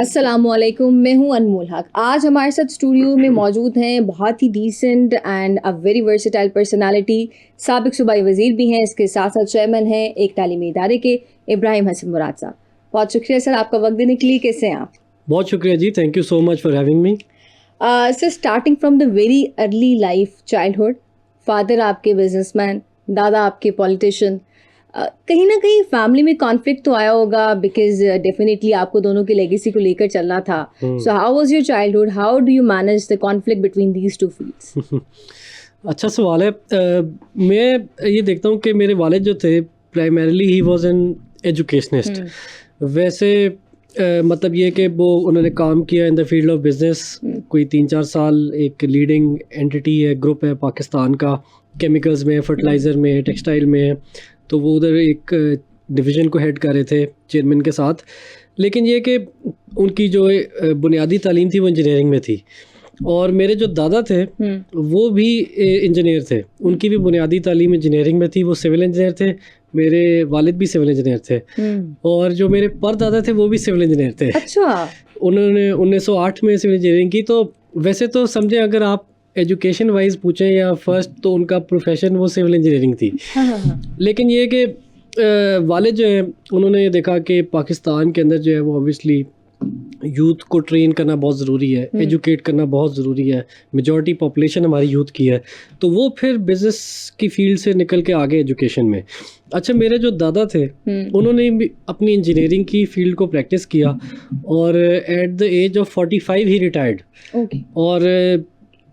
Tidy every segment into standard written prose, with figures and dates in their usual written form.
السلام علیکم، میں ہوں انمول حق. آج ہمارے ساتھ اسٹوڈیو میں موجود ہیں بہت ہی decent and a very versatile personality, سابق صوبائی وزیر بھی ہیں، اس کے ساتھ ساتھ چیئرمین ہیں ایک تعلیمی ادارے کے، ابراہیم حسن مراد صاحب. بہت شکریہ سر آپ کا وقت دینے کے لیے. کیسے ہیں آپ؟ بہت شکریہ جی، thank you so much for having me. Sir starting from the very early life childhood, father آپ کے بزنس مین، دادا آپ کے پولیٹیشین، کہیں نہ کہیں فیملی میں کانفلکٹ تو آیا ہوگا بیکاز ڈیفینیٹلی آپ کو دونوں کی لیگیسی کو لے کر چلنا تھا. So how was your childhood, how do you manage the conflict between these two fields? اچھا سوال ہے. میں یہ دیکھتا ہوں کہ میرے والد جو تھے primarily he was an educationist. ویسے مطلب یہ کہ وہ انہوں نے کام کیا ان دا فیلڈ آف بزنس، کوئی 3-4 سال ایک لیڈنگ اینٹی ہے، گروپ ہے پاکستان کا، کیمیکلز میں، فرٹیلائزر میں، ٹیکسٹائل میں. تو وہ ادھر ایک ڈویژن کو ہیڈ کر رہے تھے چیئرمین کے ساتھ. لیکن یہ کہ ان کی جو بنیادی تعلیم تھی وہ انجینئرنگ میں تھی، اور میرے جو دادا تھے وہ بھی انجینئر تھے، ان کی بھی بنیادی تعلیم انجینئرنگ میں تھی، وہ سول انجینئر تھے. میرے والد بھی سول انجینئر تھے، اور جو میرے پر دادا تھے وہ بھی سول انجینئر تھے. اچھا. انہوں نے 1908 میں سول انجینئرنگ کی. تو ویسے تو سمجھیں اگر آپ ایجوکیشن وائز پوچھیں یا فرسٹ، تو ان کا پروفیشن وہ سول انجینئرنگ تھی. لیکن یہ کہ والد جو ہیں انہوں نے دیکھا کہ پاکستان کے اندر جو ہے وہ اوبیسلی یوتھ کو ٹرین کرنا بہت ضروری ہے، ایجوکیٹ کرنا بہت ضروری ہے، میجورٹی پاپولیشن ہماری یوتھ کی ہے. تو وہ پھر بزنس کی فیلڈ سے نکل کے آگے ایجوکیشن میں. اچھا، میرے جو دادا تھے انہوں نے بھی اپنی انجینئرنگ کی فیلڈ کو پریکٹس کیا، اور ایٹ دا ایج آف 45 ہی ریٹائرڈ. اور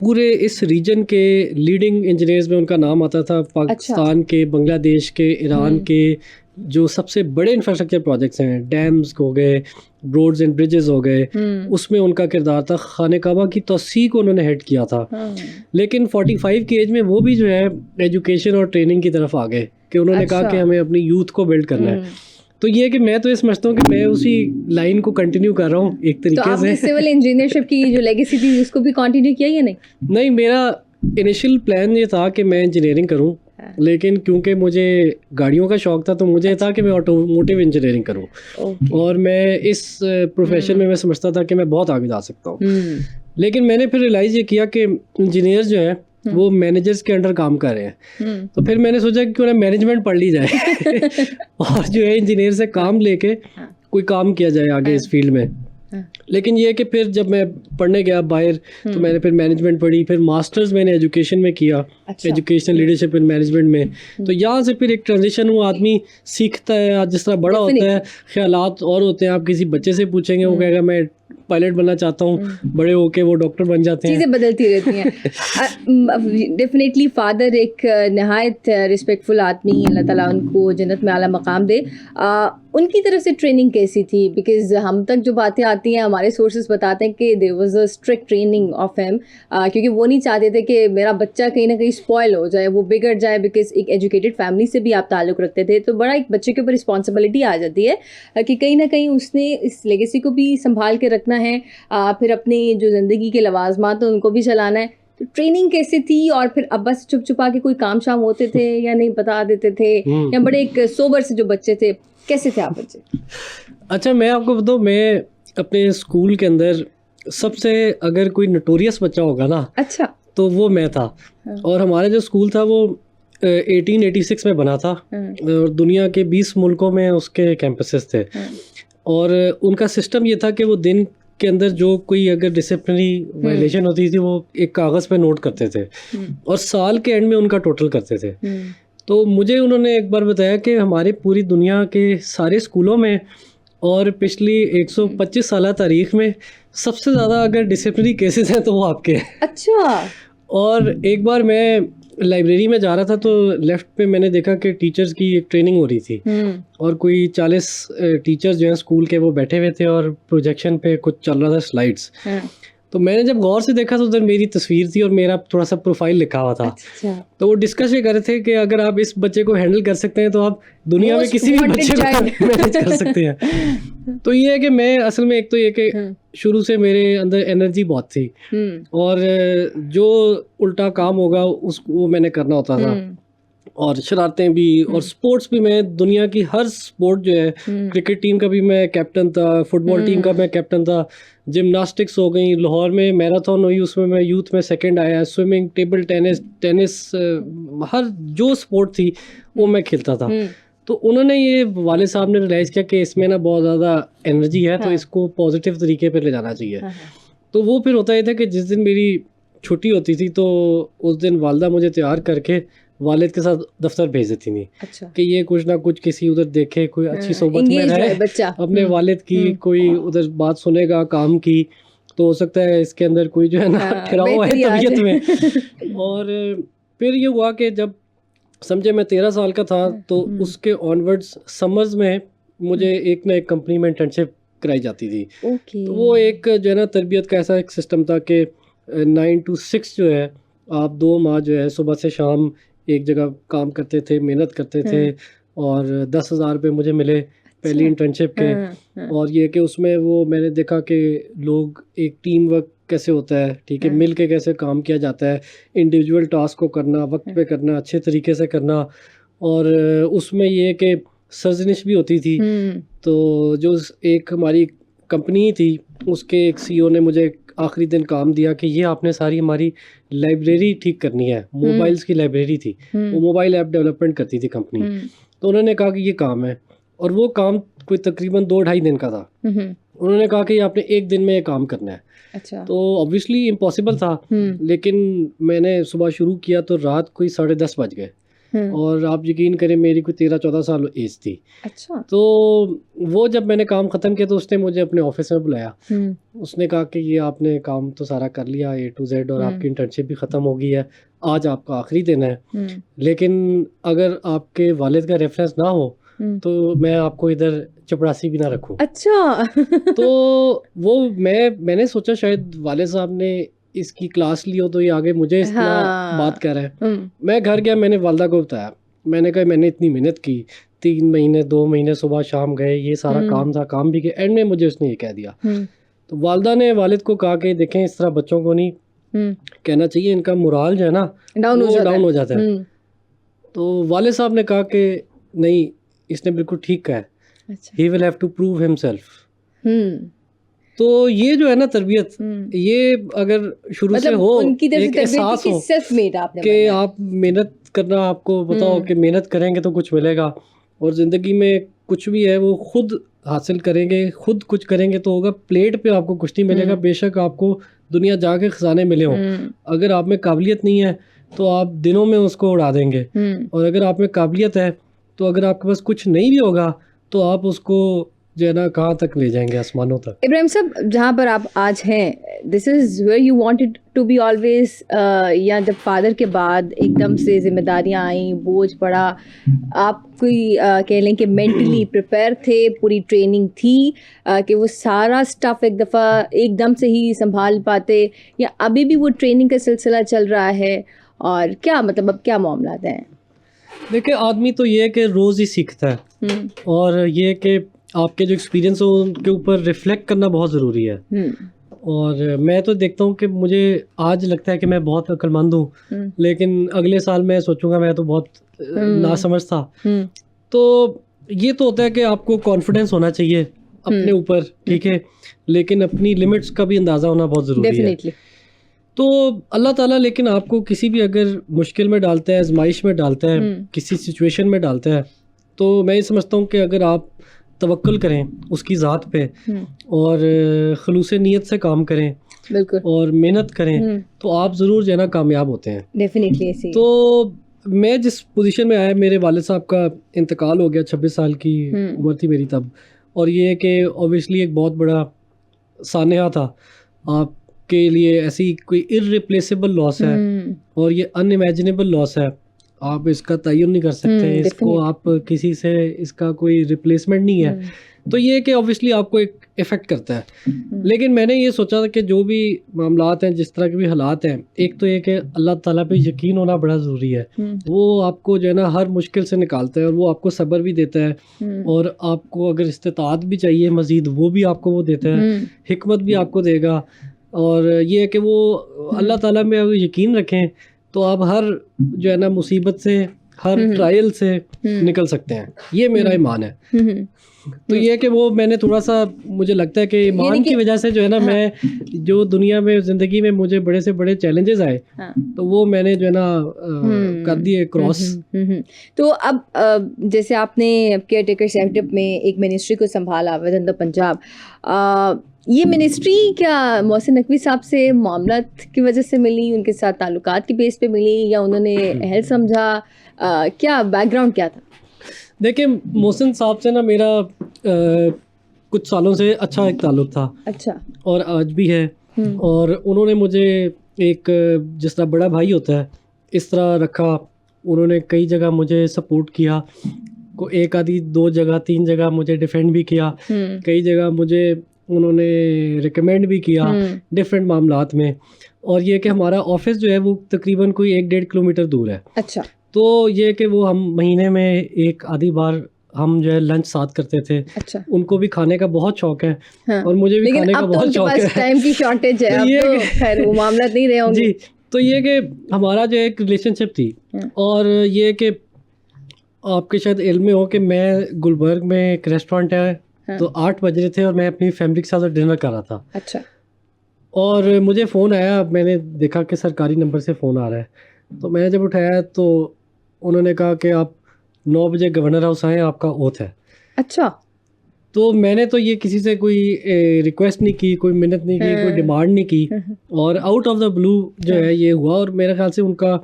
پورے اس ریجن کے لیڈنگ انجینئرز میں ان کا نام آتا تھا. پاکستان کے، بنگلہ دیش کے، ایران کے جو سب سے بڑے انفراسٹرکچر پروجیکٹس ہیں، ڈیمز ہو گئے، روڈز اینڈ برجز ہو گئے، اس میں ان کا کردار تھا. خانہ کعبہ کی توسیع کو انہوں نے ہیڈ کیا تھا. لیکن 45 کی ایج میں وہ بھی جو ہے ایجوکیشن اور ٹریننگ کی طرف آ گئے کہ انہوں نے کہا کہ ہمیں اپنی یوتھ کو بلڈ کرنا ہے. تو یہ کہ میں تو یہ سمجھتا ہوں کہ میں اسی لائن کو کنٹینیو کر رہا ہوں ایک طریقے سے. سول انجینئرشپ کی جو لیگیسی تھی اس کو بھی کنٹینیو کیا یا نہیں؟ نہیں، میرا انیشیل پلان یہ تھا کہ میں انجینئرنگ کروں، لیکن کیونکہ مجھے گاڑیوں کا شوق تھا تو مجھے تھا کہ میں آٹوموٹیو انجینئرنگ کروں، اور میں اس پروفیشن میں سمجھتا تھا کہ میں بہت آگے جا سکتا ہوں. لیکن میں نے پھر ریلائز یہ کیا کہ انجینئر جو ہے وہ مینیجرز کے انڈر کام کر رہے ہیں. تو پھر میں نے سوچا کہ کیوں نہ مینجمنٹ پڑھ لی جائے اور جو ہے انجینئر سے کام لے کے کوئی کام کیا جائے آگے اس فیلڈ میں. لیکن یہ کہ پھر جب میں پڑھنے گیا باہر تو میں نے پھر مینجمنٹ پڑھی، پھر ماسٹرز میں نے ایجوکیشن میں کیا، ایجوکیشن لیڈرشپ ان مینجمنٹ میں. تو یہاں سے پھر ایک ٹرانزیشن ہوا، آدمی سیکھتا ہے، جس طرح بڑا ہوتا ہے خیالات اور ہوتے ہیں. آپ کسی بچے سے پوچھیں گے وہ کہے گا میں پائلٹ بننا چاہتا ہوں، بڑے ہو کے وہ ڈاکٹر بن جاتے ہیں. چیزیں بدلتی رہتی ہیں. ڈیفینیٹلی فادر ایک نہایت رسپیکٹفل آدمی، اللہ تعالیٰ ان کو جنت میں اعلیٰ مقام دے. ان کی طرف سے ٹریننگ کیسی تھی؟ بیکاز ہم تک جو باتیں آتی ہیں ہمارے سورسز بتاتے ہیں کہ there was a strict training of him, کیونکہ وہ نہیں چاہتے تھے کہ میرا بچہ کہیں نہ کہیں اسپوائل ہو جائے، وہ بگڑ جائے. بیکاز ایک ایجوکیٹڈ فیملی سے بھی آپ تعلق رکھتے تھے، تو بڑا ایک بچے کے اوپر رسپانسبلٹی آ جاتی ہے کہ کہیں نہ کہیں اس نے اس لیگیسی کو بھی سنبھال کے رکھنا ہے، پھر اپنی جو زندگی کے لوازمات ہیں ان کو بھی چلانا ہے. تو ٹریننگ کیسے تھی؟ اور پھر ابا سے چھپ چھپا کے کوئی کام شام ہوتے تھے یا نہیں بتا دیتے تھے، یا بڑے ایک سوبر سے جو بچے تھے، کیسے تھے آپ بچے؟ اچھا، میں آپ کو بتاؤں، میں اپنے اسکول کے اندر سب سے اگر کوئی نوٹوریس بچہ ہوگا نا، اچھا، تو وہ میں تھا. اور ہمارا جو اسکول تھا وہ 1886 میں بنا تھا، اور دنیا کے 20 ملکوں میں اس کے کیمپسز تھے. اور ان کا سسٹم یہ تھا کہ وہ دن کے اندر جو کوئی اگر ڈسپلنری وائلیشن ہوتی تھی وہ ایک کاغذ پہ نوٹ کرتے تھے، اور سال کے اینڈ میں ان کا ٹوٹل کرتے تھے. تو مجھے انہوں نے ایک بار بتایا کہ ہمارے پوری دنیا کے سارے اسکولوں میں اور پچھلی 125 سالہ تاریخ میں سب سے زیادہ اگر ڈسپلنری کیسز ہیں تو وہ آپ کے ہیں. اچھا. اور ایک بار میں لائبریری میں جا رہا تھا تو لیفٹ پہ میں نے دیکھا کہ ٹیچرز کی ایک ٹریننگ ہو رہی تھی، اور کوئی 40 ٹیچرز جو ہیں اسکول کے وہ بیٹھے ہوئے تھے، اور پروجیکشن پہ کچھ چل رہا تھا سلائڈس. تو میں نے جب غور سے دیکھا تو ادھر میری تصویر تھی اور میرا تھوڑا سا پروفائل لکھا ہوا تھا. تو وہ ڈسکس یہ کر رہے تھے کہ اگر آپ اس بچے کو ہینڈل کر سکتے ہیں تو آپ دنیا میں کسی بھی بچے کو مینیج کر سکتے ہیں. تو یہ ہے کہ میں اصل میں ایک تو یہ کہ شروع سے میرے اندر انرجی بہت تھی، اور جو الٹا کام ہوگا اس کو وہ میں نے کرنا ہوتا تھا. اور شرارتیں بھی, اور سپورٹس بھی. میں دنیا کی ہر سپورٹ جو ہے, کرکٹ ٹیم کا بھی میں کیپٹن تھا, فٹ بال ٹیم کا میں کیپٹن تھا, جمناسٹکس ہو گئی, لاہور میں میراتھن ہوئی اس میں یوتھ میں سیکنڈ آیا, سوئمنگ, ٹیبل ٹینس, ہر جو سپورٹ تھی وہ میں کھیلتا تھا. تو انہوں نے یہ والد صاحب نے ریلائز کیا کہ اس میں نا بہت زیادہ انرجی ہے, تو اس کو پازیٹیو طریقے پہ لے جانا چاہیے. تو وہ پھر ہوتا یہ تھا کہ جس دن میری چھٹی ہوتی تھی تو اس دن والدہ مجھے تیار کر کے والد کے ساتھ دفتر بھیج دیتی تھیں کہ یہ کچھ نہ کچھ کسی ادھر دیکھے, کوئی اچھی صحبت میں رہے اپنے والد کی, کوئی ادھر بات سنے گا کام کی, تو ہو سکتا ہے اس کے اندر کوئی جو ہے نا ٹھہراؤ ہے طبیعت میں. اور پھر یہ ہوا کہ جب سمجھے میں 13 سال کا تھا تو اس کے آنورڈس سمرز میں مجھے ایک نہ ایک کمپنی میں انٹرنشپ کرائی جاتی تھی. تو وہ ایک جو ہے نا تربیت کا ایسا ایک سسٹم تھا کہ 9 to 6 جو ہے آپ 2 ماہ جو ہے صبح سے شام ایک جگہ کام کرتے تھے, محنت کرتے تھے, اور 10,000 روپے مجھے ملے پہلی انٹرنشپ کے. اور یہ کہ اس میں وہ میں نے دیکھا کہ لوگ ایک ٹیم ورک کیسے ہوتا ہے, ٹھیک ہے, مل کے کیسے کام کیا جاتا ہے, انڈیویجول ٹاسک کو کرنا, وقت پہ کرنا, اچھے طریقے سے کرنا. اور اس میں یہ کہ سرزنش بھی ہوتی تھی. تو جو ایک ہماری کمپنی تھی اس کے ایک CEO نے مجھے آخری دن کام دیا کہ یہ آپ نے ساری ہماری لائبریری ٹھیک کرنی ہے. موبائلس کی لائبریری تھی, وہ موبائل ایپ ڈیولپمنٹ کرتی تھی کمپنی. تو انہوں نے کہا کہ یہ کام ہے, اور وہ کام کوئی تقریباً 2-2.5 دن کا تھا. انہوں نے کہا کہ آپ نے 1 دن میں یہ کام کرنا ہے. تو obviously امپاسبل تھا, لیکن میں نے صبح شروع کیا تو رات کوئی 10:30 بج گئے, اور آپ یقین کریں میری کوئی 13-14 سال ایج تھی. تو وہ جب میں نے کام ختم کیا تو اس نے مجھے اپنے آفس میں بلایا. اس نے کہا کہ یہ آپ نے کام تو سارا کر لیا A to Z, اور آپ کی انٹرنشپ بھی ختم ہو گئی ہے, آج آپ کا آخری دن ہے, لیکن اگر آپ کے والد کا ریفرنس نہ ہو تو میں آپ کو ادھر چپڑاسی بھی نہ رکھوں. اچھا. تو وہ میں نے سوچا شاید والد صاحب نے اس کی کلاس لی ہو تو یہ آگے مجھے اس طرح بات کر رہا ہے. میں گھر گیا, میں نے والدہ کو بتایا, میں نے کہا میں نے اتنی محنت کی, 3 مہینے 2 مہینے صبح شام گئے, یہ سارا کام تھا, کام بھی کیا, اینڈ میں مجھے اس نے یہ کہہ دیا. تو والدہ نے والد کو کہا کہ دیکھیں اس طرح بچوں کو نہیں کہنا چاہیے, ان کا مورال جو ہے نا ڈاؤن ہو جاتا ہے. تو والد صاحب نے کہا کہ نہیں, اس نے بالکل ٹھیک کہا ہے, he will have to prove himself. تو یہ جو ہے نا تربیت, یہ اگر شروع سے ہو, ایک احساس ہو کہ آپ محنت کرنا, آپ کو بتاؤ کہ محنت کریں گے تو کچھ ملے گا, اور زندگی میں کچھ بھی ہے وہ خود حاصل کریں گے, خود کچھ کریں گے تو ہوگا. پلیٹ پہ آپ کو کچھ نہیں ملے گا, بے شک آپ کو دنیا جا کے خزانے ملے ہوں, اگر آپ میں قابلیت نہیں ہے تو آپ دنوں میں اس کو اڑا دیں گے, اور اگر آپ میں قابلیت ہے تو اگر آپ کے پاس کچھ نہیں بھی ہوگا تو آپ اس کو جو ہے نا کہاں تک لے جائیں گے, آسمانوں تک. ابراہیم صاحب, جہاں پر آپ آج ہیں, this is where you wanted to be always, یا جب فادر کے بعد ایک دم سے ذمہ داریاں آئیں, بوجھ پڑا, آپ کوئی کہہ لیں کہ مینٹلی پریپیئر تھے, پوری ٹریننگ تھی کہ وہ سارا اسٹف ایک دم سے ہی سنبھال پاتے, یا ابھی بھی وہ ٹریننگ کا سلسلہ چل رہا ہے, اور کیا مطلب اب کیا معاملات ہیں؟ دیکھیں, آدمی تو یہ ہے کہ روز ہی سیکھتا ہے, اور یہ کہ آپ کے جو ایکسپیرینس ہو ان کے اوپر ریفلیکٹ کرنا بہت ضروری ہے. اور میں تو دیکھتا ہوں کہ مجھے آج لگتا ہے کہ میں بہت عقل مند ہوں, لیکن اگلے سال میں سوچوں گا میں تو بہت ناسمجھ تھا. تو یہ تو ہوتا ہے کہ آپ کو کانفیڈینس ہونا چاہیے اپنے اوپر, ٹھیک ہے, لیکن اپنی لمٹس کا بھی اندازہ ہونا بہت ضروری ہے. تو اللہ تعالیٰ لیکن آپ کو کسی بھی اگر مشکل میں ڈالتا ہے, آزمائش میں ڈالتا ہے, کسی سچویشن میں ڈالتا ہے, تو میں یہ سمجھتا ہوں کہ اگر آپ توکل کریں اس کی ذات پہ, اور خلوص نیت سے کام کریں, اور محنت کریں, تو آپ ضرور جو ہے نا کامیاب ہوتے ہیں. ڈیفینیٹلی. تو میں جس پوزیشن میں آیا, میرے والد صاحب کا انتقال ہو گیا, 26 سال کی عمر تھی میری تب, اور یہ کہ اوبیسلی ایک بہت بڑا سانحہ تھا آپ کے لیے, ایسی کوئی ارریپلیسیبل لاس ہے, اور یہ ان امیجنیبل لاس ہے, آپ اس کا تعین نہیں کر سکتے, اس کو آپ کسی سے اس کا کوئی ریپلیسمنٹ نہیں ہے. تو یہ کہ اوبیسلی آپ کو ایک افیکٹ کرتا ہے. لیکن میں نے یہ سوچا تھا کہ جو بھی معاملات ہیں, جس طرح کے بھی حالات ہیں, ایک تو یہ کہ اللہ تعالیٰ پہ یقین ہونا بڑا ضروری ہے. وہ آپ کو جو ہے نا ہر مشکل سے نکالتا ہے, اور وہ آپ کو صبر بھی دیتا ہے, اور آپ کو اگر استطاعت بھی چاہیے مزید وہ بھی آپ کو وہ دیتا ہے, حکمت بھی آپ کو دے گا. اور یہ ہے کہ وہ اللہ تعالیٰ میں اگر یقین رکھیں تو آپ ہر جو ہے نا مصیبت سے, ہر ٹرائل سے نکل سکتے ہیں. یہ میرا ایمان ہے. تو یہ کہ وہ میں نے تھوڑا سا مجھے لگتا ہے کہ ایمان کی وجہ سے جو ہے نا میں جو دنیا میں زندگی میں مجھے بڑے سے بڑے چیلنجز آئے تو وہ میں نے جو ہے نا کر دیے کراس. تو اب جیسے آپ نے کیئر ٹیکر سیٹ اپ میں ایک منسٹری کو سنبھالا ود ان دا پنجاب, یہ منسٹری کیا محسن نقوی صاحب سے معاملات کی وجہ سے ملی, ان کے ساتھ تعلقات کی بیس پہ ملی, یا انہوں نے اہل سمجھا, کیا بیک گراؤنڈ کیا تھا؟ دیکھیں محسن صاحب سے نا میرا کچھ سالوں سے اچھا ایک تعلق تھا. اچھا. اور آج بھی ہے. اور انہوں نے مجھے ایک جس طرح بڑا بھائی ہوتا ہے اس طرح رکھا. انہوں نے کئی جگہ مجھے سپورٹ کیا, ایک آدھی 2 جگہ 3 جگہ مجھے ڈیفینڈ بھی کیا, کئی جگہ مجھے انہوں نے ریکمینڈ بھی کیا ڈفرینٹ معاملات میں. اور یہ کہ ہمارا آفس جو ہے وہ تقریباً کوئی 1-1.5 کلومیٹر دور ہے. اچھا. تو یہ کہ وہ ہم مہینے میں ایک آدھی بار ہم جو ہے لنچ ساتھ کرتے تھے. اچھا. ان کو بھی کھانے کا بہت شوق ہے اور مجھے بھی کھانے کا بہت شوق ہے. ٹائم کی شارٹیج ہے, اب تو خیر وہ معاملات نہیں رہے ہوں گے. جی. تو یہ کہ ہمارا جو ایک ریلیشن شپ تھی, اور یہ کہ آپ کے شاید علم میں ہو کہ میں گلبرگ میں ایک ریسٹورینٹ ہے تو 8 بج رہے تھے اور میں اپنی فیملی کے ساتھ ڈنر کر رہا تھا. اچھا. اور مجھے فون آیا, میں نے دیکھا کہ سرکاری نمبر سے فون آ رہا ہے, تو میں نے جب اٹھایا تو انہوں نے کہا کہ آپ 9 بجے گورنر ہاؤس آئیں, آپ کا اوتھ ہے. اچھا. تو میں نے تو یہ کسی سے کوئی ریکویسٹ نہیں کی, کوئی منت نہیں کی, کوئی ڈیمانڈ نہیں کی, اور آؤٹ آف دا بلو جو ہے یہ ہوا. اور میرے خیال سے ان کا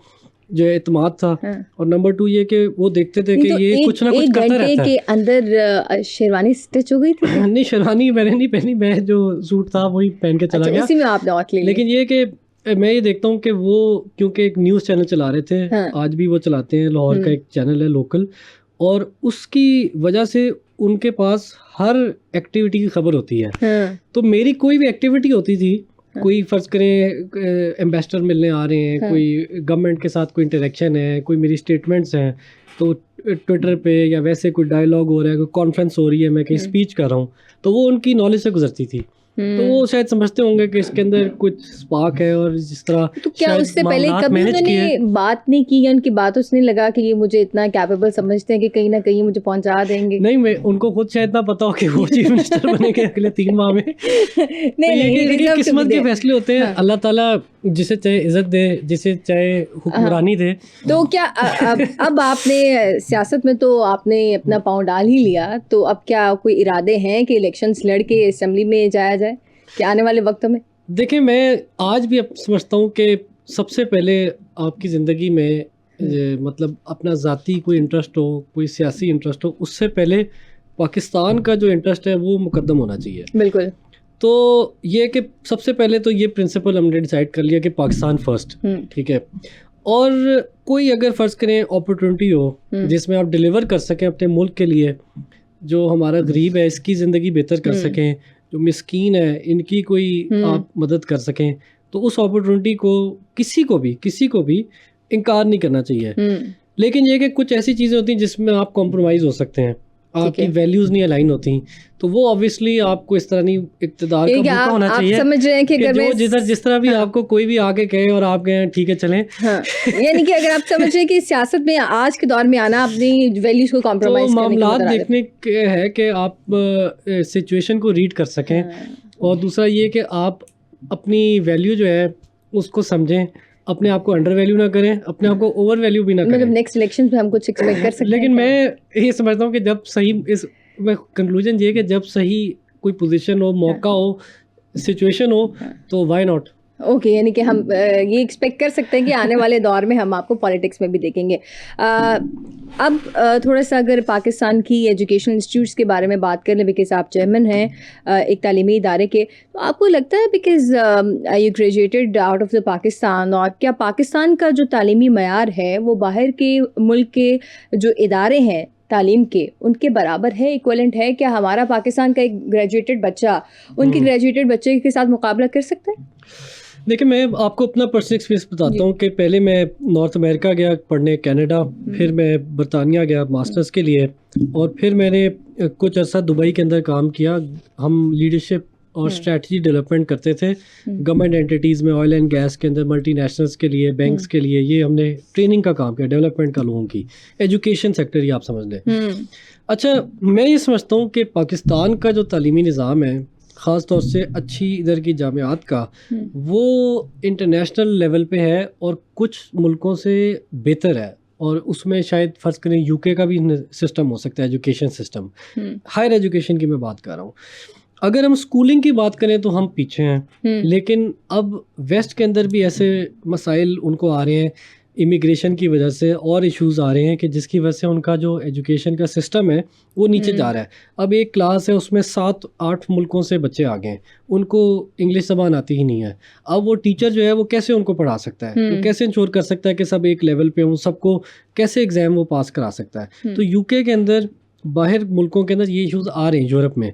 جو اعتماد تھا, اور نمبر 2 یہ کہ وہ دیکھتے تھے کہ یہ کچھ نہ کچھ کرتا رہتا ہے. کے اندر شیروانی اسٹچ ہو گئی تھی؟ نہیں, شیروانی میں نے نہیں پہنی, میں جو سوٹ تھا وہی پہن کے چلا گیا. اسی میں آپ نے اوتھ لے لی. لیکن یہ کہ میں یہ دیکھتا ہوں کہ وہ کیونکہ ایک نیوز چینل چلا رہے تھے, آج بھی وہ چلاتے ہیں, لاہور کا ایک چینل ہے لوکل, اور اس کی وجہ سے ان کے پاس ہر ایکٹیویٹی کی خبر ہوتی ہے. تو میری کوئی بھی ایکٹیویٹی ہوتی تھی, کوئی فرض کریں ایمبیسڈر ملنے آ رہے ہیں, کوئی گورنمنٹ کے ساتھ کوئی انٹریکشن ہے, کوئی میری اسٹیٹمنٹس ہیں, تو ٹویٹر پہ یا ویسے کوئی ڈائلاگ ہو رہا ہے, کوئی کانفرنس ہو رہی ہے, میں کہیں اسپیچ کر رہا ہوں, تو وہ ان کی نالج سے گزرتی تھی. تو وہ شاید سمجھتے ہوں گے کہ اس کے اندر کچھ اسپارک ہے. اور جس طرح تو کیا اس سے پہلے کبھی انہوں نے بات نہیں کی, یا ان کی باتوں سے نہیں لگا کہ یہ مجھے اتنا کیپیبل سمجھتے ہیں کہ کہیں نہ کہیں مجھے پہنچا دیں گے؟ نہیں, میں ان کو خود شاید اتنا پتا ہو کہ وہ چیف منسٹر بنے گے اگلے 3 ماہ میں. نہیں, قسمت کے فیصلے ہوتے ہیں, اللہ تعالیٰ جسے چاہے عزت دے, جسے چاہے حکمرانی دے. تو کیا اب آپ نے سیاست میں تو آپ نے اپنا پاؤں ڈال ہی لیا, تو اب کیا کوئی ارادے ہیں کہ الیکشنز لڑ کے اسمبلی میں جایا جائے کہ آنے والے وقتوں میں؟ دیکھیں, میں آج بھی سمجھتا ہوں کہ سب سے پہلے آپ کی زندگی میں مطلب اپنا ذاتی کوئی انٹرسٹ ہو, کوئی سیاسی انٹرسٹ ہو, اس سے پہلے پاکستان کا جو انٹرسٹ ہے وہ مقدم ہونا چاہیے. بالکل. تو یہ کہ سب سے پہلے تو یہ پرنسپل ہم نے ڈیسائیڈ کر لیا کہ پاکستان فرسٹ, ٹھیک ہے. اور کوئی اگر فرض کریں اپرچونٹی ہو جس میں آپ ڈیلیور کر سکیں اپنے ملک کے لیے, جو ہمارا غریب ہے اس کی زندگی بہتر کر سکیں, جو مسکین ہے ان کی کوئی آپ مدد کر سکیں, تو اس اپرچونٹی کو کسی کو بھی انکار نہیں کرنا چاہیے. لیکن یہ کہ کچھ ایسی چیزیں ہوتی ہیں جس میں آپ کمپرومائز ہو سکتے ہیں, آپ کی ویلیوز نہیں الائن ہوتی, تو وہ اوبیسلی آپ کو اس طرح نہیں اقتدار کا موقع ہونا چاہیے. آپ سمجھ رہے ہیں کہ جس طرح بھی آپ کو کوئی بھی آگے کہے اور آپ کہیں ٹھیک ہے چلیں, یعنی کہ اگر آپ سمجھ رہے ہیں کہ سیاست میں آج کے دور میں آنا اپنی ویلیوز کو کمپرومائز کرنے کی معاملات دیکھنے کے ہے کہ آپ سچویشن کو ریڈ کر سکیں, اور دوسرا یہ کہ آپ اپنی ویلیو جو ہے اس کو سمجھیں, اپنے آپ کو انڈر ویلیو نہ کریں, اپنے آپ کو اوور ویلیو بھی نہ کریں. مطلب نیکسٹ الیکشن پہ ہم کچھ ایکسپیکٹ کر سکتے ہیں. لیکن میں یہ سمجھتا ہوں کہ جب صحیح میں کنکلوژن یہ کہ جب صحیح کوئی پوزیشن ہو, موقع ہو, سچویشن ہو, تو وائی ناٹ. اوکے, یعنی کہ ہم یہ ایکسپیکٹ کر سکتے ہیں کہ آنے والے دور میں ہم آپ کو پالیٹکس میں بھی دیکھیں گے. اب تھوڑا سا اگر پاکستان کی ایجوکیشنل انسٹیٹیوٹس کے بارے میں بات کر لیں, بیکاز آپ چیئرمین ہیں ایک تعلیمی ادارے کے, تو آپ کو لگتا ہے because you graduated out of the Pakistan, اور کیا پاکستان کا جو تعلیمی معیار ہے وہ باہر کے ملک کے جو ادارے ہیں تعلیم کے ان کے برابر ہے, ایکویلنٹ ہے؟ کیا ہمارا پاکستان کا ایک گریجویٹڈ بچہ ان کے گریجویٹڈ بچے کے ساتھ مقابلہ کر سکتا ہے؟ دیکھیں, میں آپ کو اپنا پرسنل ایکسپیرینس بتاتا ہوں کہ پہلے میں نارتھ امریکہ گیا پڑھنے, کینیڈا, پھر میں برطانیہ گیا ماسٹرز کے لیے, اور پھر میں نے کچھ عرصہ دبئی کے اندر کام کیا. ہم لیڈرشپ اور اسٹریٹجی ڈیولپمنٹ کرتے تھے گورنمنٹ اینٹیز میں, آئل اینڈ گیس کے اندر, ملٹی نیشنلس کے لیے, بینکس کے لیے. یہ ہم نے ٹریننگ کا کام کیا, ڈیولپمنٹ کا لوگوں کی, ایجوکیشن سیکٹر یہ آپ سمجھ لیں. اچھا, میں یہ سمجھتا ہوں کہ پاکستان کا جو تعلیمی نظام ہے, خاص طور سے اچھی ادھر کی جامعات کا, وہ انٹرنیشنل لیول پہ ہے اور کچھ ملکوں سے بہتر ہے. اور اس میں شاید فرض کریں یو کے کا بھی سسٹم ہو سکتا ہے, ایجوکیشن سسٹم, ہائر ایجوکیشن کی میں بات کر رہا ہوں. اگر ہم اسکولنگ کی بات کریں تو ہم پیچھے ہیں, لیکن اب ویسٹ کے اندر بھی ایسے مسائل ان کو آ رہے ہیں امیگریشن کی وجہ سے, اور ایشوز آ رہے ہیں کہ جس کی وجہ سے ان کا جو ایجوکیشن کا سسٹم ہے وہ نیچے جا رہا ہے. اب ایک کلاس ہے, اس میں 7-8 ملکوں سے بچے آ گئے ہیں, ان کو انگلش زبان آتی ہی نہیں ہے. اب وہ ٹیچر جو ہے وہ کیسے ان کو پڑھا سکتا ہے, وہ کیسے انشور کر سکتا ہے کہ سب ایک لیول پہ ہوں, سب کو کیسے ایگزام وہ پاس کرا سکتا ہے. تو یو کے اندر, باہر ملکوں کے اندر یہ ایشوز آ رہے ہیں. یورپ میں,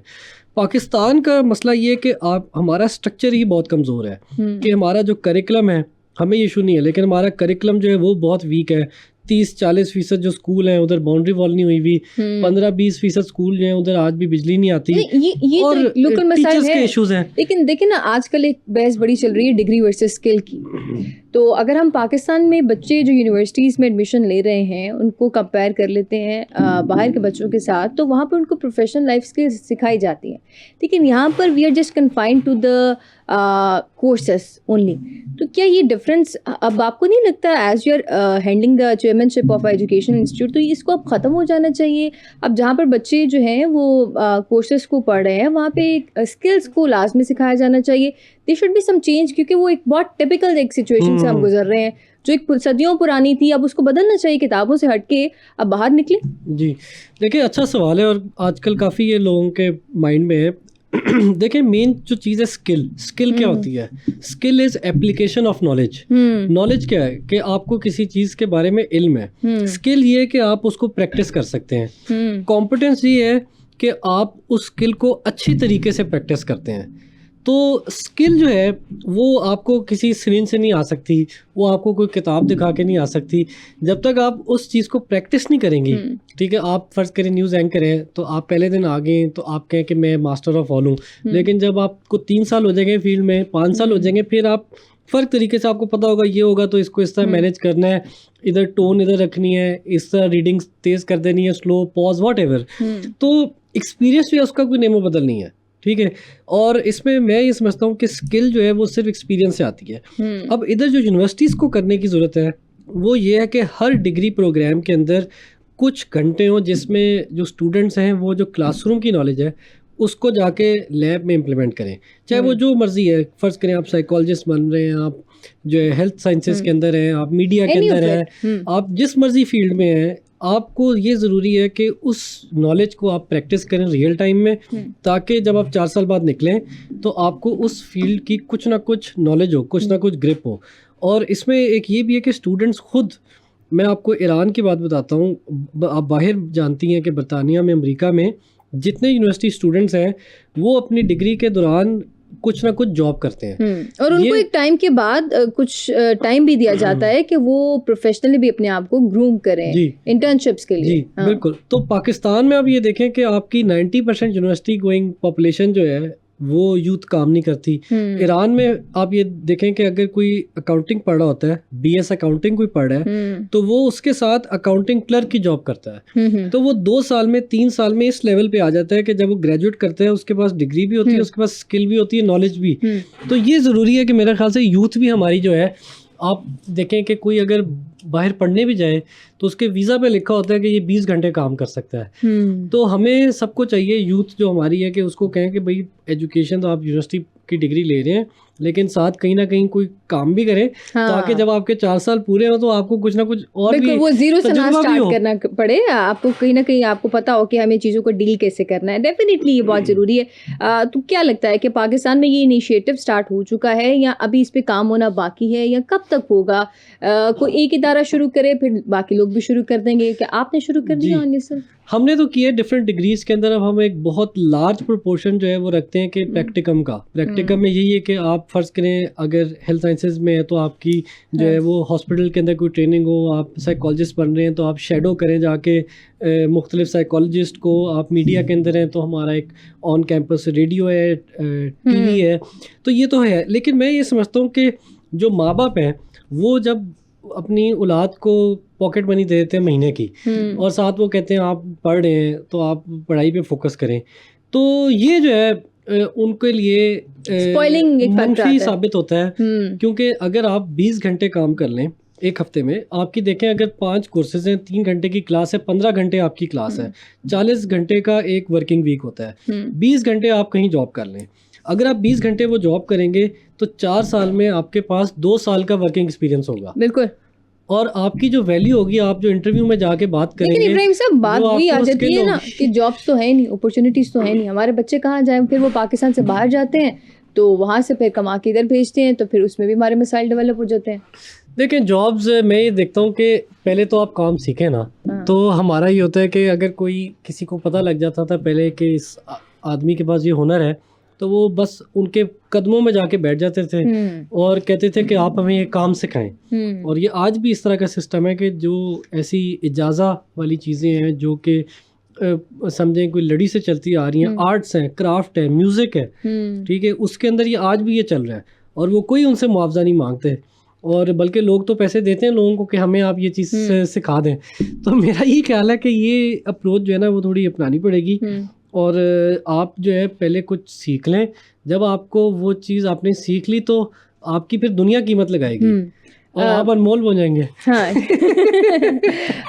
پاکستان کا مسئلہ یہ ہے کہ ہمارا اسٹرکچر ہی بہت کمزور ہے, کہ ہمارا جو کریکلم ہے, ہمیں ایشو نہیں ہے, لیکن ہمارا کریکلم جو ہے وہ بہت ویک ہے. 30-40% جو اسکول ہیں ادھر باؤنڈری وال نہیں ہوئی ہوئی, 15-20% اسکول جو ہیں ادھر آج بھی بجلی نہیں آتی, اور ٹیچرز کے ایشوز ہیں. لیکن دیکھیں نا, آج کل ایک بحث بڑی چل رہی ہے ڈگری ورسز اسکل کی. تو اگر ہم پاکستان میں بچے جو یونیورسٹیز میں ایڈمیشن لے رہے ہیں ان کو کمپیئر کر لیتے ہیں باہر کے بچوں کے ساتھ, تو وہاں پہ ان کو پروفیشنل لائف اسکلز سکھائی جاتی ہیں. لیکن یہاں پر we are just confined to the courses only. تو کیا یہ ڈفرینس اب آپ کو نہیں لگتا, as you are handling the chairmanship of education institute, تو اس کو اب ختم ہو جانا چاہیے؟ اب جہاں پر بچے جو ہیں وہ کورسز کو پڑھ رہے ہیں وہاں پہ اسکلس کو لازمی سکھایا جانا چاہیے. There should be some change, کیونکہ وہ ایک بہت ٹپیکل ایک سچویشن سے ہم گزر رہے ہیں جو ایک صدیوں پرانی تھی. اب اس کو بدلنا چاہیے, کتابوں سے ہٹ کے اب باہر نکلیں. جی دیکھیں, اچھا سوال ہے, اور آج کل کافی یہ لوگوں کے مائنڈ میں ہے. دیکھیں, مین جو چیز ہے اسکل کیا ہوتی ہے؟ Skill is application of knowledge. Knowledge کیا ہے؟ کہ آپ کو کسی چیز کے بارے میں علم ہے. اسکل یہ ہے کہ آپ اس کو پریکٹس کر سکتے ہیں. کمپٹنس یہ ہے کہ آپ اس اسکل کو اچھی طریقے سے پریکٹس کرتے ہیں. تو اسکل جو ہے وہ آپ کو کسی اسکرین سے نہیں آ سکتی, وہ آپ کو کوئی کتاب دکھا کے نہیں آ سکتی, جب تک آپ اس چیز کو پریکٹس نہیں کریں گی. ٹھیک ہے, آپ فرض کریں نیوز اینکر ہیں, تو آپ پہلے دن آ گئے تو آپ کہیں کہ میں ماسٹر آف آل ہوں, لیکن جب آپ کو 3 سال ہو جائیں گے فیلڈ میں, 5 سال ہو جائیں گے, پھر آپ فرق طریقے سے آپ کو پتہ ہوگا یہ ہوگا تو اس کو اس طرح مینیج کرنا ہے, ادھر ٹون ادھر رکھنی ہے, اس طرح ریڈنگ تیز کر دینی ہے, سلو, پاز, واٹ ایور. تو ایکسپیرینس جو ہے اس کا کوئی نیم و بدل نہیں ہے. ٹھیک ہے, اور اس میں یہ سمجھتا ہوں کہ اسکل جو ہے وہ صرف ایکسپیرینس سے آتی ہے. اب ادھر جو یونیورسٹیز کو کرنے کی ضرورت ہے وہ یہ ہے کہ ہر ڈگری پروگرام کے اندر کچھ گھنٹے ہوں جس میں جو اسٹوڈنٹس ہیں وہ جو کلاس روم کی نالج ہے اس کو جا کے لیب میں امپلیمنٹ کریں, چاہے وہ جو مرضی ہے. فرض کریں آپ سائیکالوجسٹ بن رہے ہیں, آپ جو ہے ہیلتھ سائنسز کے اندر ہیں, آپ میڈیا کے اندر ہیں, آپ جس مرضی فیلڈ میں ہیں, آپ کو یہ ضروری ہے کہ اس نالج کو آپ پریکٹس کریں ریئل ٹائم میں, تاکہ جب آپ 4 سال بعد نکلیں تو آپ کو اس فیلڈ کی کچھ نہ کچھ نالج ہو, کچھ نہ کچھ گرپ ہو. اور اس میں ایک یہ بھی ہے کہ اسٹوڈنٹس خود, میں آپ کو ایران کی بات بتاتا ہوں, آپ باہر جانتی ہیں کہ برطانیہ میں, امریکہ میں جتنے یونیورسٹی اسٹوڈنٹس ہیں وہ اپنی ڈگری کے دوران کچھ نہ کچھ جاب کرتے ہیں, اور ان کو ایک ٹائم کے بعد کچھ ٹائم بھی دیا جاتا ہے کہ وہ پروفیشنلی بھی اپنے آپ کو گروم کریں انٹرنشپس کے لیے. جی بالکل. تو پاکستان میں اب یہ دیکھیں کہ آپ کی 90% یونیورسٹی گوئنگ پاپولیشن جو ہے وہ یوتھ کام نہیں کرتی. ایران میں آپ یہ دیکھیں کہ اگر کوئی اکاؤنٹنگ پڑھ رہا ہوتا ہے, بی ایس اکاؤنٹنگ کوئی پڑھ رہا ہے, تو وہ اس کے ساتھ اکاؤنٹنگ کلرک کی جاب کرتا ہے. تو وہ 2 سال میں 3 سال میں اس لیول پہ آ جاتا ہے کہ جب وہ گریجویٹ کرتے ہیں اس کے پاس ڈگری بھی ہوتی ہے, اس کے پاس اسکل بھی ہوتی ہے, نالج بھی. تو یہ ضروری ہے کہ میرے خیال سے یوتھ بھی ہماری جو ہے, آپ دیکھیں کہ کوئی اگر باہر پڑھنے بھی جائے تو اس کے ویزا پہ لکھا ہوتا ہے کہ یہ 20 گھنٹے کام کر سکتا ہے. تو ہمیں سب کو چاہیے, یوتھ جو ہماری ہے, کہ اس کو کہیں کہ بھائی ایجوکیشن تو آپ یونیورسٹی کی ڈگری لے رہے ہیں لیکن ساتھ کہیں نہ کہیں کوئی کام بھی کریں, تاکہ جب آپ کے 4 سال پورے ہوں تو آپ کو کچھ نہ کچھ اور بھی وہ زیرو سے نہ اسٹارٹ کرنا پڑے, آپ کو کہیں نہ کہیں آپ کو پتا ہو کہ ہمیں چیزوں کو ڈیل کیسے کرنا ہے. ڈیفینیٹلی یہ بہت ضروری ہے. تو کیا لگتا ہے کہ پاکستان میں یہ انیشیٹو اسٹارٹ ہو چکا ہے, یا ابھی اس پہ کام ہونا باقی ہے, یا کب تک ہوگا؟ کوئی ایک ادارہ شروع کرے پھر باقی لوگ بھی شروع کر دیں گے, کہ آپ نے شروع کر دیا؟ ہم نے تو کیا ڈفرینٹ ڈگریز کے اندر. اب ہم ایک بہت لارج پروپورشن جو ہے وہ رکھتے ہیں کہ پریکٹیکم کا. پریکٹیکم میں یہی ہے کہ آپ فرض کریں اگر ہیلتھ سائنسز میں ہے تو آپ کی جو ہے وہ ہاسپٹل کے اندر کوئی ٹریننگ ہو, آپ سائیکالوجسٹ بن رہے ہیں تو آپ شیڈو کریں جا کے مختلف سائیکالوجسٹ کو, آپ میڈیا کے اندر ہیں تو ہمارا ایک آن کیمپس ریڈیو ہے, ٹی وی ہے, تو یہ تو ہے. لیکن میں یہ سمجھتا ہوں کہ جو ماں باپ ہیں وہ جب اپنی اولاد کو پاکٹ منی دے دیتے ہیں مہینے کی اور ساتھ وہ کہتے ہیں آپ پڑھ رہے ہیں تو آپ پڑھائی پہ فوکس کریں, تو یہ جو ہے ان کے لیے منفی ثابت ہوتا ہے. کیونکہ اگر آپ 20 گھنٹے کام کر لیں ایک ہفتے میں, آپ کی دیکھیں اگر 5 کورسز ہیں, 3 گھنٹے کی کلاس ہے, 15 گھنٹے آپ کی کلاس ہے, 40 گھنٹے کا ایک ورکنگ ویک ہوتا ہے, 20 گھنٹے آپ کہیں جاب کر لیں. اگر آپ 20 گھنٹے وہ جاب کریں گے تو 4 سال میں آپ کے پاس 2 سال کا ورکنگ ایکسپیرینس ہوگا. بالکل. اور آپ کی جو ویلیو ہوگی, آپ جو انٹرویو میں جا کے بات کریں گے. لیکن ابراہیم صاحب بات وہی آ جاتی ہے نا کہ جابس تو ہے نہیں, اپرچونیٹیز تو ہے نہیں. ہمارے بچے کہاں جائیں, پھر وہ پاکستان سے باہر جاتے ہیں تو وہاں سے پھر کما کے ادھر بھیجتے ہیں, تو پھر اس میں بھی ہمارے مسائل ڈیولپ ہو جاتے ہیں. دیکھیں جابز میں یہ دیکھتا ہوں کہ پہلے تو آپ کام سیکھیں نا, تو ہمارا یہ ہوتا ہے کہ اگر کوئی کسی کو پتہ لگ جاتا تھا پہلے کہ اس آدمی کے پاس یہ ہنر ہے تو وہ بس ان کے قدموں میں جا کے بیٹھ جاتے تھے اور کہتے تھے کہ آپ ہمیں یہ کام سکھائیں. اور یہ آج بھی اس طرح کا سسٹم ہے کہ جو ایسی اجازہ والی چیزیں ہیں جو کہ سمجھیں کوئی لڑی سے چلتی آ رہی ہیں, آرٹس ہیں, کرافٹ ہے, میوزک ہے, ٹھیک ہے, اس کے اندر یہ آج بھی یہ چل رہا ہے اور وہ کوئی ان سے معاوضہ نہیں مانگتے, اور بلکہ لوگ تو پیسے دیتے ہیں لوگوں کو کہ ہمیں آپ یہ چیز سکھا دیں. تو میرا یہ خیال ہے کہ یہ اپروچ جو ہے نا وہ تھوڑی اپنانی پڑے گی, اور آپ جو ہے پہلے کچھ سیکھ لیں. جب آپ کو وہ چیز آپ نے سیکھ لی تو آپ کی پھر دنیا قیمت لگائے گی اور آپ انمول بن جائیں گے. ہاں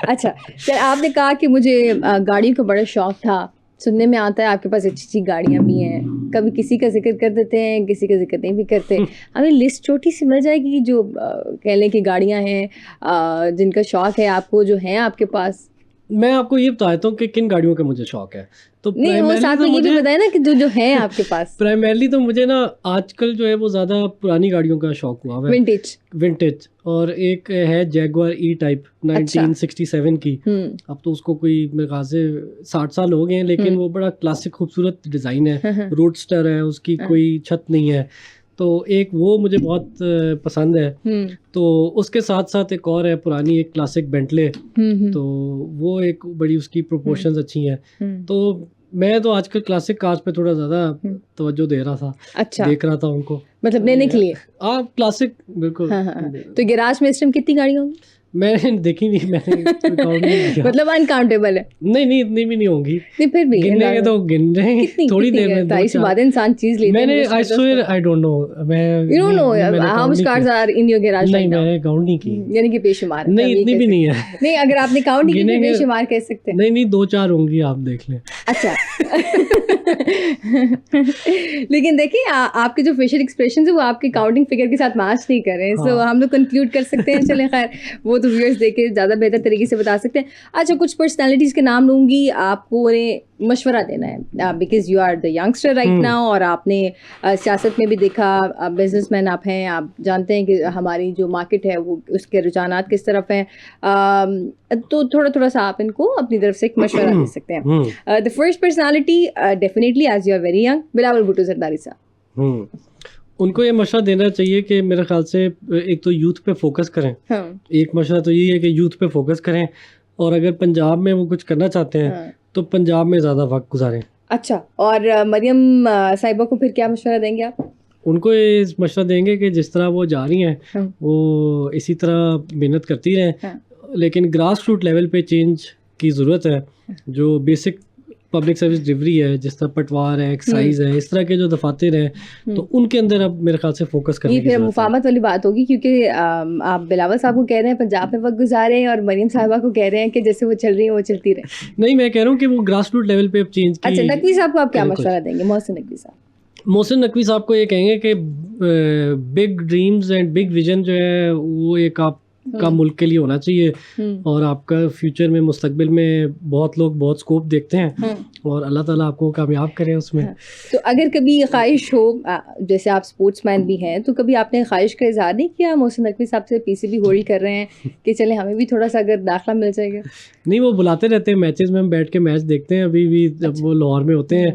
اچھا, سر آپ نے کہا کہ مجھے گاڑیوں کا بڑا شوق تھا, سننے میں آتا ہے آپ کے پاس اچھی اچھی گاڑیاں بھی ہیں, کبھی کسی کا ذکر کر دیتے ہیں, کسی کا ذکر نہیں بھی کرتے. ہمیں لسٹ چھوٹی سی مل جائے گی جو کہہ لیں کہ گاڑیاں ہیں جن کا شوق ہے آپ کو, جو ہیں آپ کے پاس. میں آپ کو یہ بتاتا ہوں کہ کن گاڑیوں کا مجھے شوق ہے. تو نہیں وہ ساتھ میں یہ بھی بتائیں نا کہ جو ہیں آپ کے پاس. پرائمرلی تو مجھے نا آج کل جو ہے وہ زیادہ پرانی گاڑیوں کا شوق ہوا ہے, ونٹیج. اور ایک ہے جیگوار ای ٹائپ 1967 کی. اب تو اس کو کوئی میرے خیال سے 60 سال ہو گئے ہیں, لیکن وہ بڑا کلاسک خوبصورت ڈیزائن ہے, روڈسٹر ہے, اس کی کوئی چھت نہیں ہے. تو ایک وہ مجھے بہت پسند ہے. تو اس کے ساتھ ساتھ ایک اور ہے پرانی, ایک کلاسک بینٹلے, تو وہ ایک بڑی اس کی پروپورشنز اچھی ہیں. تو میں تو آج کل کلاسک کارز پہ تھوڑا زیادہ توجہ دے رہا تھا. اچھا, دیکھ رہا تھا ان کو, مطلب لینے کے لیے. آپ کلاسک بالکل. تو گیراج میں اس ٹائم کتنی گاڑیاں ہوں گی؟ میں نے دیکھی نہیں, میں نے مطلب انکاؤنٹیبل ہے. نہیں اتنی بھی نہیں ہوں گی. نہیں پھر بھی گننے کے تو گن رہے ہیں تھوڑی دیر میں. اس بعد انسان چیز لیتا ہے. میں نے I swear I don't know. You don't know how much cars are in your garage right now? نہیں میں نے کاؤنٹ نہیں کی. یعنی کہ بے شمار. نہیں اتنی بھی نہیں ہے. نہیں اگر آپ نے کاؤنٹ نہیں کی بے شمار کہہ سکتے ہیں. نہیں 2-4 ہوں گی, آپ دیکھ لیں. اچھا لیکن دیکھیں آپ کے جو فیشل ایکسپریشنز ہیں وہ آپ کی کاؤنٹنگ فگر کے ساتھ میچ نہیں کر رہے ہیں. سو ہم لوگ کنکلوڈ کر سکتے ہیں, چلیں خیر وہ تو ویورز دیکھ کے زیادہ بہتر طریقے سے بتا سکتے ہیں. اچھا کچھ پرسنالٹیز کے نام لوں گی, آپ کو انہیں مشورہ دینا ہے because you are the youngster right now, اور آپ نے سیاست میں بھی دیکھا, بزنس مین آپ ہیں, آپ جانتے ہیں کہ ہماری جو مارکیٹ ہے وہ اس کے رجحانات کس طرف ہیں, تو تھوڑا سا آپ ان کو اپنی طرف سے ایک مشورہ دے سکتے ہیں. The first personality definitely as you are very young, Bilawal Bhutto Zardari sahab. ان کو یہ مشورہ دینا چاہیے کہ میرے خیال سے ایک تو یوتھ پہ فوکس کریں. ایک مشورہ تو یہی ہے کہ یوتھ پہ فوکس کریں, اور اگر پنجاب میں وہ کچھ کرنا چاہتے ہیں تو پنجاب میں زیادہ وقت گزاریں. اچھا, اور مریم صاحبہ کو پھر کیا مشورہ دیں گے آپ؟ ان کو یہ مشورہ دیں گے کہ جس طرح وہ جا رہی ہیں وہ اسی طرح محنت کرتی رہیں, لیکن گراس روٹ لیول پہ چینج کی ضرورت ہے. جو بیسک پبلک سروس ڈلیوری ہے, جس طرح پٹوار ہے, ایکسائز ہے, اس طرح کے جو دفاتر ہیں, تو ان کے اندر اب میرے خیال سے فوکس کرنے کی ضرورت ہے. یہ پھر مفاہمت والی بات ہوگی, کیونکہ آپ بلاول صاحب کو کہہ رہے ہیں پنجاب میں وقت گزارے ہیں, اور مریم صاحبہ کو کہہ رہے ہیں کہ جیسے وہ چل رہی ہیں وہ چلتی رہے. نہیں میں کہہ رہا ہوں کہ وہ گراس روٹ لیول پہ اب چینج کی. اچھا, نقوی صاحب کو آپ کیا مشورہ دیں گے؟ محسن نقوی صاحب. محسن نقوی صاحب کو یہ کہیں گے کہ big dreams and big vision جو ہے وہ ایک آپ کا ملک کے لیے ہونا چاہیے, اور آپ کا فیوچر میں مستقبل میں بہت لوگ بہت اسکوپ دیکھتے ہیں, اور اللہ تعالیٰ آپ کو کامیاب کرے اس میں. تو اگر کبھی خواہش ہو, جیسے آپ اسپورٹس مین بھی ہیں, تو کبھی آپ نے خواہش کا اظہار نہیں کیا محسن نقوی صاحب سے, پی سی بی ہولڈ کر رہے ہیں کہ چلیں ہمیں بھی تھوڑا سا اگر داخلہ مل جائے گا؟ نہیں, وہ بلاتے رہتے ہیں میچز میں, ہم بیٹھ کے میچ دیکھتے ہیں. ابھی بھی جب وہ لاہور میں ہوتے ہیں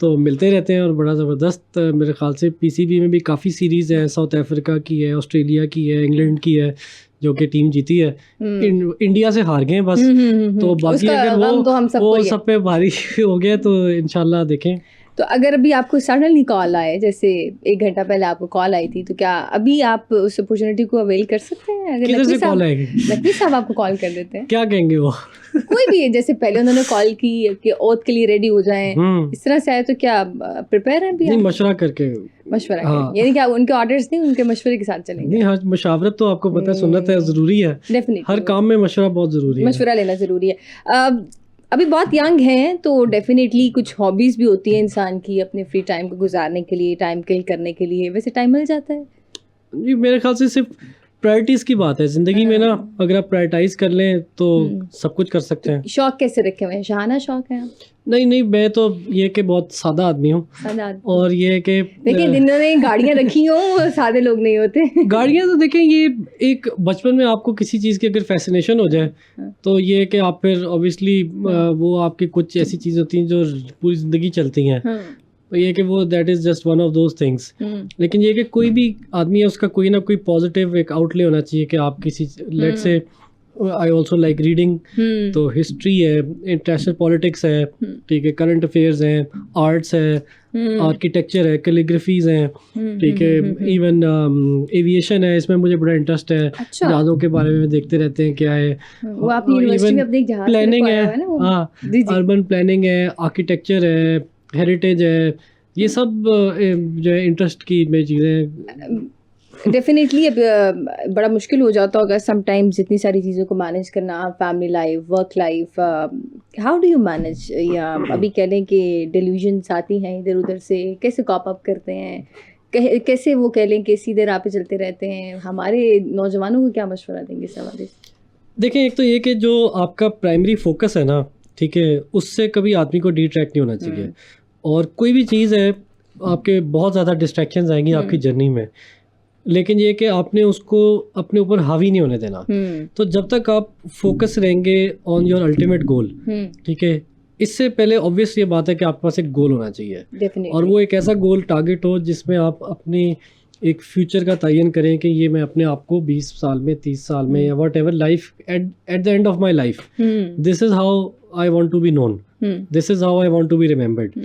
تو ملتے رہتے ہیں, اور بڑا زبردست میرے خیال سے پی سی بی میں بھی کافی سیریز ہیں, ساؤتھ افریقہ کی ہے, آسٹریلیا کی ہے, انگلینڈ کی ہے, جو کہ ٹیم جیتی ہے. انڈیا سے ہار گئے ہیں بس, تو باقی اگر وہ سب پہ بھاری ہو گیا تو انشاءاللہ دیکھیں. تو اگر ابھی آپ کو سڈنلی کال آئے, جیسے 1 گھنٹہ پہلے آپ کو کال آئی تھی, تو کیا ابھی آپ اس اپرچونیٹی کو اویل کر سکتے ہیں؟ اگر نقوی صاحب آپ کو کال کر دیتے ہیں, کیا کہیں گے وہ؟ کوئی بھی, جیسے پہلے انہوں نے کال کی کہ اوتھ کے لیے ریڈی ہو جائیں, اس طرح سے آئے, تو کیا پریپیئر ہیں ابھی؟ مشورہ کر کے, یعنی کہ ان کے آرڈرز نہیں, ان کے مشورے کے ساتھ چلیں گے؟ نہیں, مشاورت تو آپ کو پتہ ہے سنت ہے, ضروری ہے, ہر کام میں مشورہ بہت ضروری ہے, مشورہ لینا ضروری ہے. ابھی بہت ینگ ہیں, تو ڈیفینیٹلی کچھ ہابیز بھی ہوتی ہیں انسان کی اپنے فری ٹائم کو گزارنے کے لیے, ٹائم کل کرنے کے لیے, ویسے ٹائم مل جاتا ہے؟ جی میرے خیال سے صرف پرائرٹیز کی بات ہے زندگی میں نا, اگر آپ پرائرٹائز کر لیں تو سب کچھ کر سکتے ہیں. شوق کیسے رکھے ہوئے ہیں؟ شاہانہ شوق ہے؟ نہیں, میں تو یہ کہ بہت سادہ آدمی ہوں, اور یہ کہ دیکھیں جنہوں نے گاڑیاں رکھی ہوں وہ سادے لوگ نہیں ہوتے. گاڑیاں تو دیکھیں, یہ ایک بچپن میں آپ کو کسی چیز کی اگر فیسنیشن ہو جائے تو یہ کہ آپ پھر اوبیسلی وہ آپ کی کچھ ایسی چیزیں ہوتی ہیں جو پوری زندگی چلتی ہیں, تو یہ کہ وہ that is just one of those things. لیکن یہ کہ کوئی بھی آدمی ہے اس کا کوئی نہ کوئی پازیٹیو ایک آؤٹ لے ہونا چاہیے, کہ آپ کسی لیٹ سے آئی آلسو لائک ریڈنگ, تو ہسٹری ہے, انٹرنیشنل پالیٹکس ہے, ٹھیک ہے, کرنٹ افیئرز ہیں, آرٹس ہے, آرکیٹیکچر ہے, کیلیگرافیز ہیں, ٹھیک ہے, ایون ایویشن ہے, اس میں مجھے بڑا انٹرسٹ ہے, جہازوں کے بارے میں دیکھتے رہتے ہیں کیا ہے, ایون پلاننگ ہے, ہاں اربن پلاننگ ہے, آرکیٹیکچر ہے, ہیریٹیج ہے, یہ سب جو ہے انٹرسٹ کی میں چیزیں. ڈیفینیٹلی اب بڑا مشکل ہو جاتا ہوگا سم ٹائمز اتنی ساری چیزوں کو مینیج کرنا, family life, work life, how do you manage? یا ابھی کہہ لیں کہ ڈیلیوژنس آتی ہیں ادھر ادھر سے, کیسے کاپ اپ کرتے ہیں, کیسے وہ کہہ لیں کہ سیدھے راہ پہ چلتے رہتے ہیں؟ ہمارے نوجوانوں کو کیا مشورہ دیں گے اس حوالے سے؟ دیکھیں, ایک تو یہ کہ جو آپ کا پرائمری فوکس ہے نا, ٹھیک ہے, اس سے کبھی آدمی کو ڈیٹریکٹ نہیں ہونا چاہیے. اور کوئی بھی چیز ہے, آپ کے بہت زیادہ ڈسٹریکشنز آئیں گی آپ کی جرنی میں, لیکن یہ کہ آپ نے اس کو اپنے اوپر حاوی نہیں ہونے دینا. تو جب تک آپ فوکس رہیں گے آن یور الٹیمیٹ گول, ٹھیک ہے, اس سے پہلے آبویس یہ بات ہے کہ آپ کے پاس ایک گول ہونا چاہیے, اور وہ ایک ایسا گول ٹارگیٹ ہو جس میں آپ اپنی ایک فیوچر کا تعین کریں کہ یہ میں اپنے آپ کو 20 سال میں, 30 سال میں, یا whatever life at the end of my life, this is how I want to be known, this is how I want to be remembered.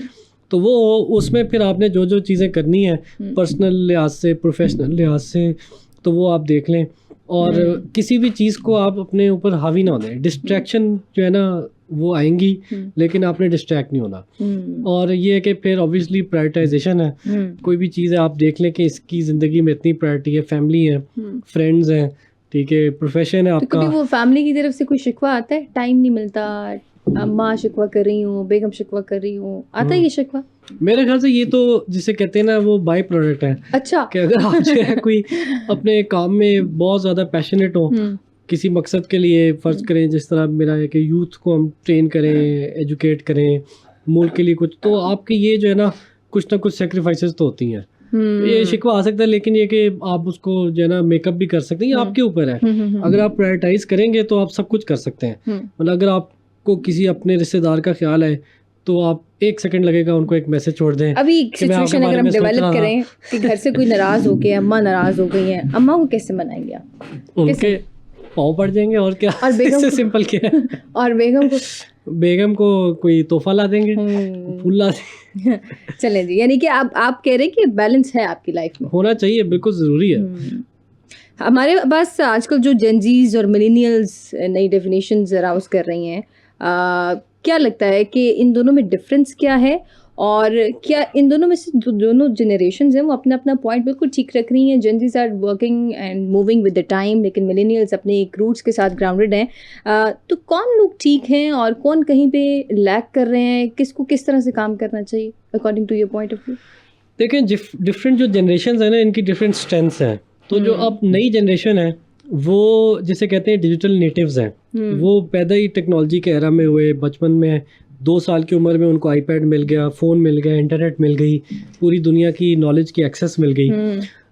تو وہ اس میں پھر آپ نے جو چیزیں کرنی ہیں پرسنل لحاظ سے, پروفیشنل لحاظ سے, تو وہ آپ دیکھ لیں, اور کسی بھی چیز کو آپ اپنے اوپر حاوی نہ ہو دیں. ڈسٹریکشن جو ہے نا وہ آئیں گی, لیکن آپ نے ڈسٹریکٹ نہیں ہونا. اور یہ کہ پھر اوبیسلی پرائرٹائزیشن ہے, کوئی بھی چیز ہے آپ دیکھ لیں کہ اس کی زندگی میں اتنی پرائرٹی ہے, فیملی ہے, فرینڈز ہیں, ٹھیک ہے, پروفیشن ہے آپ کا. وہ فیملی کی طرف سے کوئی شکوہ آتا ہے, ٹائم نہیں ملتا, اماں شکوہ کر رہی ہوں, بیگم شکوہ کر رہی ہوں, آتا ہے یہ شکوہ؟ میرے خیال سے یہ تو جسے کہتے ہیں نا وہ بائی پروڈکٹ ہے. اچھا, کہ اگر آپ جو ہے کوئی اپنے کام میں بہت زیادہ پیشنیٹ ہو کسی مقصد کے لیے, فرض کریں جس طرح میرا ہے کہ یوتھ کو ہم ٹرین کریں, ایجوکیٹ کریں, ملک کے لیے کچھ, تو آپ کی یہ جو ہے نا کچھ نہ کچھ سیکریفائسز تو ہوتی ہیں. یہ شکوہ آ سکتا ہے, لیکن یہ کہ آپ اس کو جو ہے نا میک اپ بھی کر سکتے ہیں, یہ آپ کے اوپر ہے. اگر آپ پرائرٹائز کریں گے تو آپ سب کچھ کر سکتے ہیں. مطلب اگر آپ کو کسی اپنے رشتے دار کا خیال ہے تو آپ 1 سیکنڈ لگے گا ان کو ایک میسج چھوڑ دیں. ابھی ایک سچویشن اگر ہم ڈیولپ کریں کہ گھر سے کوئی ناراض ہو کے, اماں ناراض ہو گئی ہیں, اماں کو کیسے منائیں گے آپ؟ ان کے پاؤں پڑ جائیں گے, اور کیا, اس سے سمپل کیا ہے. اور بیگم کو کوئی تحفہ لا دیں گے, پھول لا دیں گے. چلیں جی, یعنی کہ آپ کہہ رہے ہیں کہ بیلنس ہے آپ کی لائف میں, ہونا چاہیے, بالکل ضروری ہے. ہمارے پاس آج کل جو جنزیز اور ملینیلز نئی ڈیفینیشنز اراؤز کر رہی ہیں, کیا لگتا ہے کہ ان دونوں میں ڈفرینس کیا ہے, اور کیا ان دونوں میں سے دونوں جنریشنز ہیں وہ اپنا اپنا پوائنٹ بالکل ٹھیک رکھ رہی ہیں؟ Gen Zs are working and moving with the time, لیکن ملینیلز اپنے ایک روٹس کے ساتھ گراؤنڈڈ ہیں. تو کون لوگ ٹھیک ہیں اور کون کہیں پہ لیک کر رہے ہیں, کس کو کس طرح سے کام کرنا چاہیے according to your point of view? دیکھیں ڈفرینٹ جو جنریشنز ہیں نا ان کی ڈفرینٹ اسٹرینتھس ہیں. تو جو اب نئی جنریشن ہے وہ جسے کہتے ہیں ڈیجیٹل نیٹیوز ہیں, وہ پیدا ہی ٹیکنالوجی کے ایرا میں ہوئے, بچپن میں 2 سال کی عمر میں ان کو آئی پیڈ مل گیا, فون مل گیا, انٹرنیٹ مل گئی, پوری دنیا کی نالج کی ایکسیس مل گئی.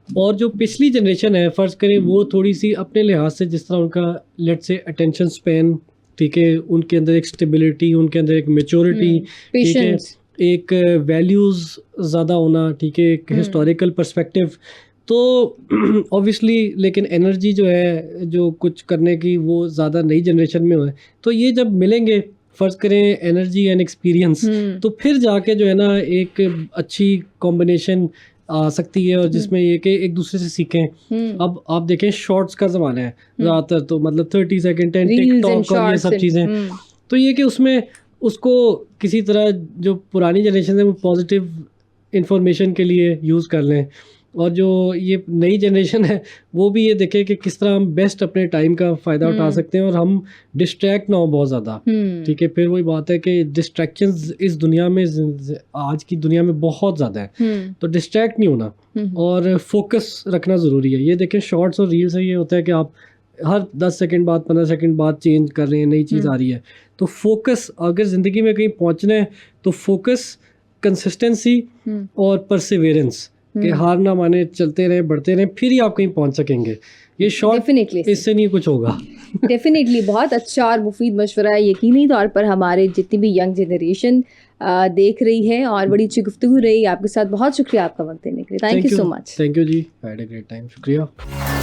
اور جو پچھلی جنریشن ہے فرض کریں وہ تھوڑی سی اپنے لحاظ سے جس طرح ان کا لیٹ سے اٹینشن اسپین, ٹھیک ہے, ان کے اندر ایک اسٹیبلٹی, ان کے اندر ایک میچورٹی, ٹھیک ہے, ایک ویلیوز زیادہ ہونا, ٹھیک ہے, ایک ہسٹوریکل پرسپیکٹیو, تو اوبیسلی لیکن انرجی جو ہے جو کچھ کرنے کی وہ زیادہ نئی جنریشن میں ہے. تو یہ جب ملیں گے فرض کریں انرجی اینڈ ایکسپیرینس, تو پھر جا کے جو ہے نا ایک اچھی کمبینیشن آ سکتی ہے, اور جس میں یہ کہ ایک دوسرے سے سیکھیں. اب آپ دیکھیں شارٹس کا زمانہ ہے زیادہ تر, تو مطلب 30 سیکنڈ ٹک ٹاک اور یہ سب چیزیں, تو یہ کہ اس میں اس کو کسی طرح جو پرانی جنریشن ہے وہ پازیٹیو انفارمیشن کے لیے یوز کر لیں, اور جو یہ نئی جنریشن ہے وہ بھی یہ دیکھے کہ کس طرح ہم بیسٹ اپنے ٹائم کا فائدہ اٹھا سکتے ہیں, اور ہم ڈسٹریکٹ نہ ہو بہت زیادہ, ٹھیک ہے. پھر وہی بات ہے کہ ڈسٹریکشنز اس دنیا میں آج کی دنیا میں بہت زیادہ ہیں, تو ڈسٹریکٹ نہیں ہونا اور فوکس رکھنا ضروری ہے. یہ دیکھیں شارٹس اور ریلس سے یہ ہوتا ہے کہ آپ ہر 10 سیکنڈ بعد 15 سیکنڈ بعد چینج کر رہے ہیں, نئی چیز آ رہی ہے. تو فوکس اگر زندگی میں کہیں پہنچنا ہے تو فوکس, کنسسٹنسی اور پرسیویرنس, کہ ہار نہ مانے, چلتے رہیں, بڑھتے رہیں, پھر ہی آپ کہیں پہنچ سکیں گے. یہ شارٹ اس سے نہیں کچھ ہوگا. ڈیفینیٹلی بہت اچھا اور مفید مشورہ ہے, یقینی طور پر ہمارے جتنی بھی ینگ جنریشن دیکھ رہی ہے, اور بڑی اچھی گفتگو رہی آپ کے ساتھ. بہت شکریہ آپ کا وقت دینے کے لیے. Thank you so much. Thank you ji, had a great time. شکریہ.